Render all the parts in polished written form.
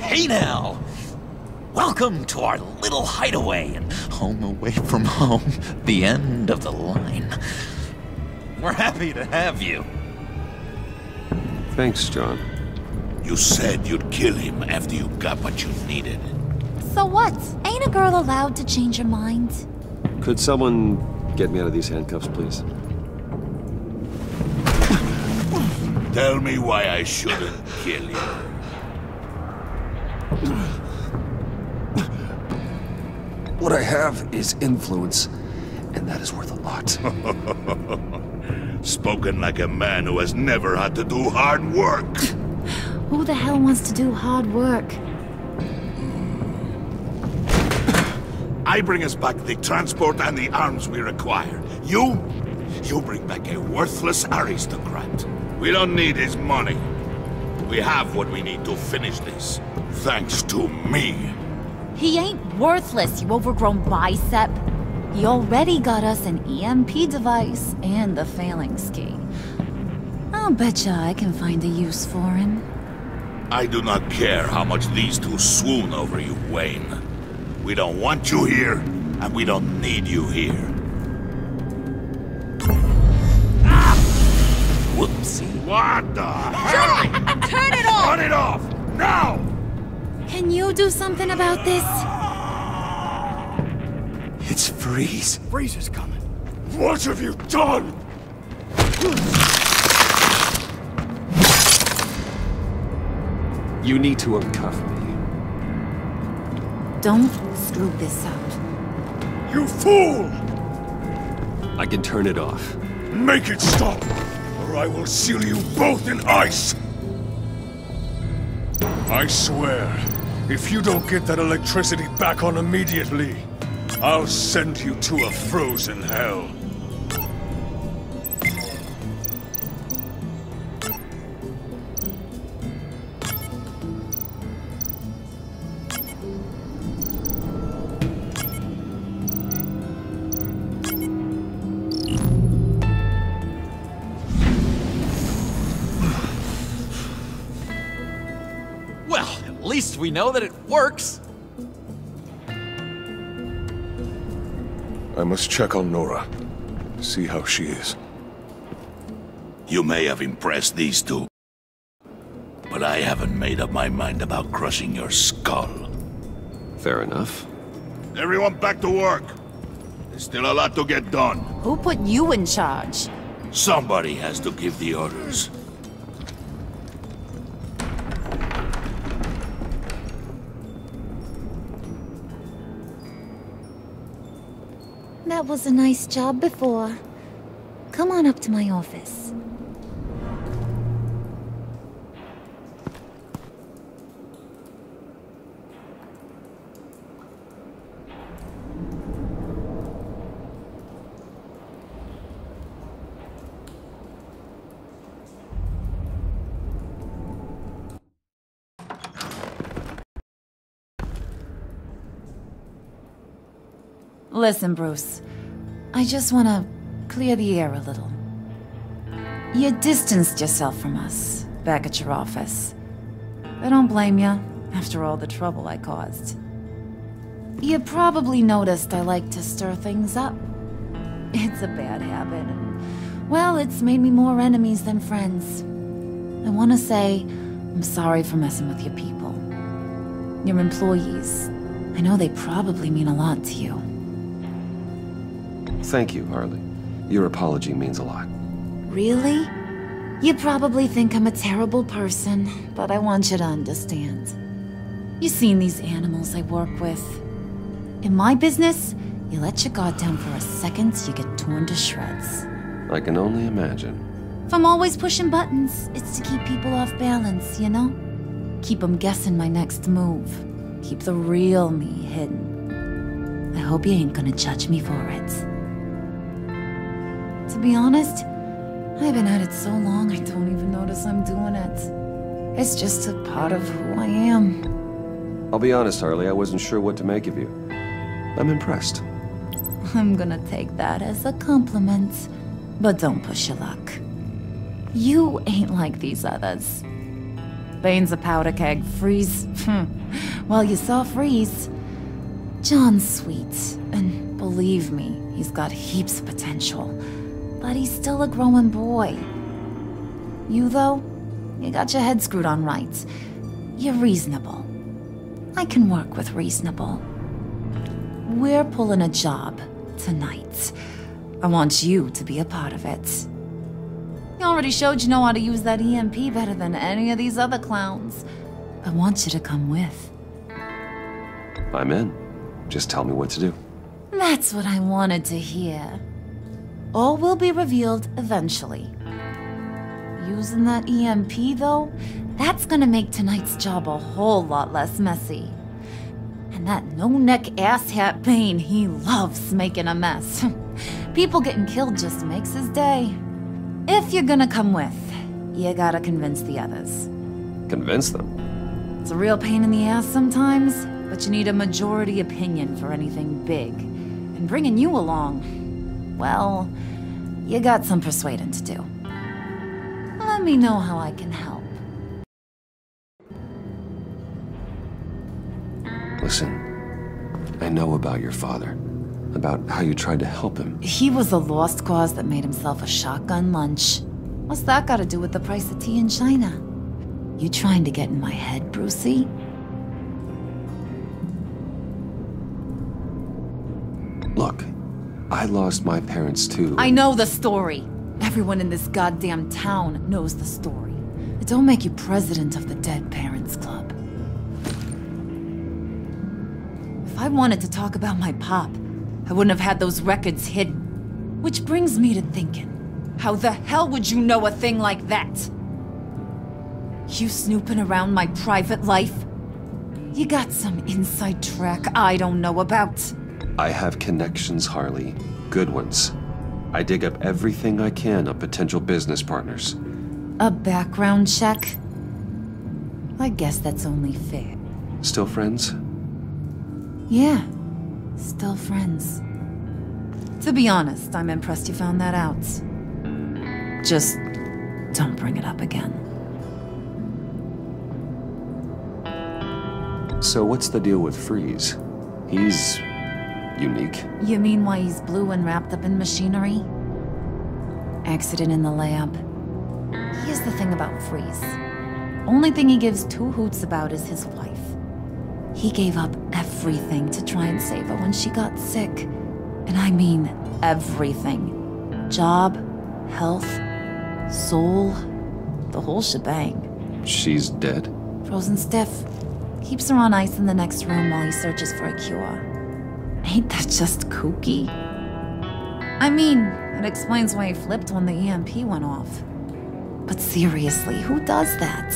Hey now! Welcome to our little hideaway and home away from home, the end of the line. We're happy to have you. Thanks, John. You said you'd kill him after you got what you needed. So what? Ain't a girl allowed to change her mind? Could someone get me out of these handcuffs, please? Tell me why I shouldn't kill you. What I have is influence, and that is worth a lot. Spoken like a man who has never had to do hard work. Who the hell wants to do hard work? I bring us back the transport and the arms we require. You bring back a worthless aristocrat. We don't need his money. We have what we need to finish this. Thanks to me. He ain't worthless, you overgrown bicep. He already got us an EMP device and the phalanx key. I'll betcha I can find a use for him. I do not care how much these two swoon over you, Wayne. We don't want you here, and we don't need you here. Ah! Whoopsie. What the hell? Turn it off! Turn it off! Now! Can you do something about this? It's Freeze. Freeze is coming. What have you done? You need to uncuff me. Don't screw this up. You fool! I can turn it off. Make it stop, or I will seal you both in ice! I swear, if you don't get that electricity back on immediately, I'll send you to a frozen hell. Well, at least we know that it works. I must check on Nora. See how she is. You may have impressed these two, but I haven't made up my mind about crushing your skull. Fair enough. Everyone back to work. There's still a lot to get done. Who put you in charge? Somebody has to give the orders. That was a nice job before. Come on up to my office. Listen, Bruce. I just want to clear the air a little. You distanced yourself from us back at your office. I don't blame you, after all the trouble I caused. You probably noticed I like to stir things up. It's a bad habit, and, well, it's made me more enemies than friends. I want to say I'm sorry for messing with your people. Your employees. I know they probably mean a lot to you. Thank you, Harley. Your apology means a lot. Really? You probably think I'm a terrible person, but I want you to understand. You've seen these animals I work with. In my business, you let your guard down for a second, you get torn to shreds. I can only imagine. If I'm always pushing buttons, it's to keep people off balance, you know? Keep them guessing my next move. Keep the real me hidden. I hope you ain't gonna judge me for it. To be honest, I've been at it so long I don't even notice I'm doing it. It's just a part of who I am. I'll be honest, Harley, I wasn't sure what to make of you. I'm impressed. I'm gonna take that as a compliment. But don't push your luck. You ain't like these others. Bane's a powder keg, Freeze. Well, you saw Freeze. John's sweet, and believe me, he's got heaps of potential. But he's still a growing boy. You, though, you got your head screwed on right. You're reasonable. I can work with reasonable. We're pulling a job tonight. I want you to be a part of it. You already showed you know how to use that EMP better than any of these other clowns. I want you to come with. I'm in. Just tell me what to do. That's what I wanted to hear. All will be revealed eventually. Using that EMP, though, that's gonna make tonight's job a whole lot less messy. And that no-neck asshat Bane, he loves making a mess. People getting killed just makes his day. If you're gonna come with, you gotta convince the others. Convince them? It's a real pain in the ass sometimes, but you need a majority opinion for anything big. And bringing you along, well, you got some persuading to do. Let me know how I can help. Listen, I know about your father. About how you tried to help him. He was a lost cause that made himself a shotgun lunch. What's that got to do with the price of tea in China? You trying to get in my head, Brucey? Look, I lost my parents too. I know the story. Everyone in this goddamn town knows the story. It don't make you president of the Dead Parents Club. If I wanted to talk about my pop, I wouldn't have had those records hidden. Which brings me to thinking, how the hell would you know a thing like that? You snooping around my private life? You got some inside track I don't know about. I have connections, Harley. Good ones. I dig up everything I can of potential business partners. A background check? I guess that's only fair. Still friends? Yeah. Still friends. To be honest, I'm impressed you found that out. Just don't bring it up again. So what's the deal with Freeze? He's unique. You mean why he's blue and wrapped up in machinery? Accident in the lab. Here's the thing about Freeze. Only thing he gives two hoots about is his wife. He gave up everything to try and save her when she got sick. And I mean everything. Job, health, soul, the whole shebang. She's dead? Frozen stiff. Keeps her on ice in the next room while he searches for a cure. Ain't that just kooky? I mean, it explains why he flipped when the EMP went off. But seriously, who does that?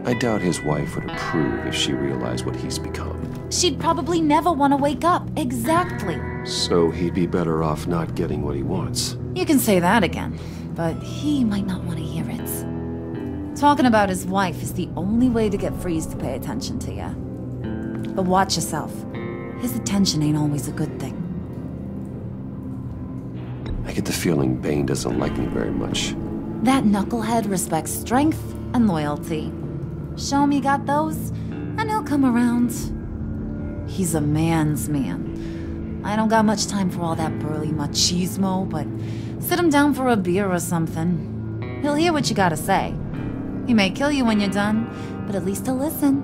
I doubt his wife would approve if she realized what he's become. She'd probably never want to wake up. Exactly. So he'd be better off not getting what he wants. You can say that again, but he might not want to hear it. Talking about his wife is the only way to get Freeze to pay attention to you. But watch yourself. His attention ain't always a good thing. I get the feeling Bane doesn't like me very much. That knucklehead respects strength and loyalty. Show him you got those, and he'll come around. He's a man's man. I don't got much time for all that burly machismo, but sit him down for a beer or something. He'll hear what you gotta say. He may kill you when you're done, but at least he'll listen.